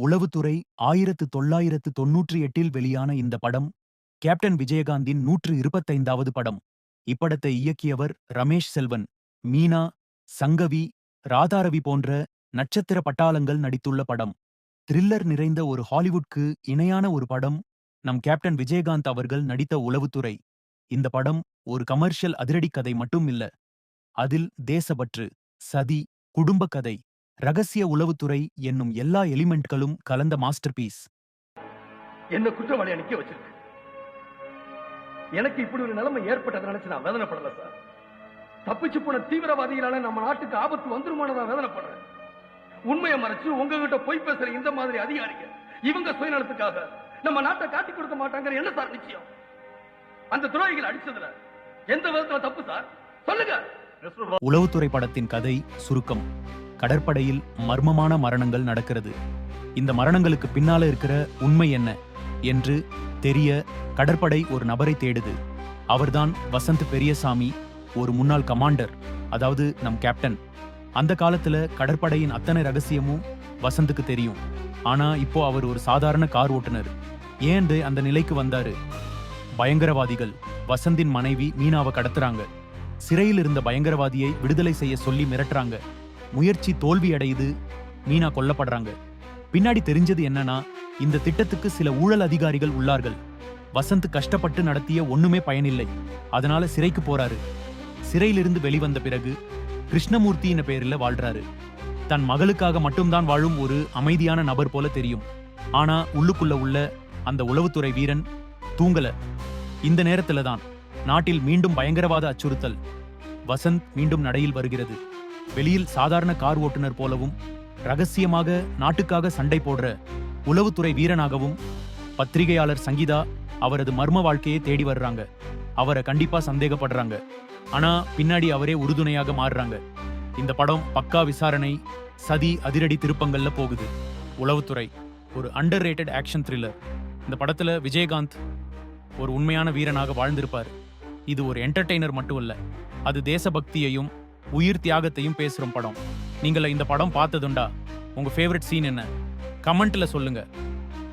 உளவுத்துறை 1998இல் வெளியான இந்த படம் கேப்டன் விஜயகாந்தின் 125வது படம். இப்படத்தை இயக்கியவர் ரமேஷ் செல்வன். மீனா, சங்கவி, ராதாரவி போன்ற நட்சத்திர பட்டாளங்கள் நடித்துள்ள படம். த்ரில்லர் நிறைந்த ஒரு ஹாலிவுட்க்கு இணையான ஒரு படம் நம் கேப்டன் விஜயகாந்த் அவர்கள் நடித்த உளவுத்துறை. இந்த படம் ஒரு கமர்ஷியல் அதிரடி கதை மட்டும் இல்ல. அதில் தேசப்பற்று, சதி, குடும்ப கதை, ரகசிய உளவுத்துறை என்னும் எல்லா எலிமெண்ட்களும் கலந்த மாஸ்டர் பீஸ். என்ன குற்றவாளியா நிக்க வச்சிருக்கு. எனக்கு இப்படி ஒரு நிலைமை ஏற்பட்டதை நினைச்சு நான் வேதனைப்படல சார். தப்பிச்சு போன தீவிரவாதிகளால நம்ம நாட்டுக்கு ஆபத்து வந்துருமானதான் வேதனைப்படுறேன். உண்மையை மறைச்சு உங்ககிட்ட போய் பேசுற இந்த மாதிரி அதிகாரிகள் இவங்க சுயநலத்துக்காக நம்ம நாட்டை காட்டி கொடுக்க மாட்டாங்க. என்ன சார் நிச்சயம்? அந்த துரோகிகள் அடிச்சதுல எந்த விதத்துல தப்பு சார்? சொல்லுங்க. உளவுத்துறை படத்தின் கதை சுருக்கம். கடற்படையில் மர்மமான மரணங்கள் நடக்கிறது. இந்த மரணங்களுக்கு பின்னால இருக்கிற உண்மை என்ன என்று தெரிய கடற்படை ஒரு நபரை தேடுது. அவர்தான் வசந்த் பெரியசாமி, ஒரு முன்னாள் கமாண்டர், அதாவது நம் கேப்டன். அந்த காலத்துல கடற்படையின் அத்தனை ரகசியமும் வசந்துக்கு தெரியும். ஆனா இப்போ அவர் ஒரு சாதாரண கார் ஓட்டுநர். ஏன் அந்த நிலைக்கு வந்தாரு? பயங்கரவாதிகள் வசந்தின் மனைவி மீனாவை கடத்துறாங்க. சிறையில் இருந்த பயங்கரவாதியை விடுதலை செய்ய சொல்லி மிரட்டுறாங்க. முயற்சி தோல்வி அடையுது. மீனா கொல்லப்படுறாங்க. பின்னாடி தெரிஞ்சது என்னன்னா, இந்த திட்டத்துக்கு சில ஊழல் அதிகாரிகள் உள்ளார்கள். வசந்த் கஷ்டப்பட்டு நடத்திய ஒண்ணுமே பயனில்லை. அதனால சிறைக்கு போறாரு. சிறையிலிருந்து வெளிவந்த பிறகு கிருஷ்ணமூர்த்தியின் பேர்ல வாழ்றாரு. தன் மகளுக்காக மட்டும்தான் வாழும் ஒரு அமைதியான நபர் போல தெரியும். ஆனா உள்ளுக்குள்ள உள்ள அந்த உளவுத்துறை வீரன் தூங்கல. இந்த நேரத்துல தான் நாட்டில் மீண்டும் பயங்கரவாத அச்சுறுத்தல். வசந்த் மீண்டும் நடையில் வருகிறது. வெளியில் சாதாரண கார் ஓட்டுநர் போலவும், ரகசியமாக நாட்டுக்காக சண்டை போடுற உளவுத்துறை வீரனாகவும் பத்திரிகையாளர் சங்கீதா அவரது மர்ம வாழ்க்கையை தேடி வர்றாங்க. அவரை கண்டிப்பா சந்தேகப்படுறாங்க. ஆனா பின்னாடி அவரே உறுதுணையாக மாறுறாங்க. இந்த படம் பக்கா விசாரணை, சதி, அதிரடி திருப்பங்கள்ல போகுது. உளவுத்துறை ஒரு அண்டர் ரேட்டட் ஆக்ஷன் த்ரில்லர். இந்த படத்துல விஜயகாந்த் ஒரு உண்மையான வீரனாக வாழ்ந்திருப்பார். இது ஒரு என்டர்டெய்னர் மட்டும் இல்ல, அது தேசபக்தியையும் உயிர் தியாகத்தையும் பேசுற படம். நீங்கள இந்த படம் பார்த்ததுண்டா? உங்க ஃபேவரட் சீன் என்ன? கமெண்ட்ல சொல்லுங்க.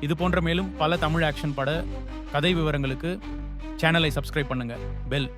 இது போன்ற மேலும் பல தமிழ் ஆக்ஷன் பட கதை விவரங்களுக்கு சேனலை சப்ஸ்கிரைப் பண்ணுங்க. பெல்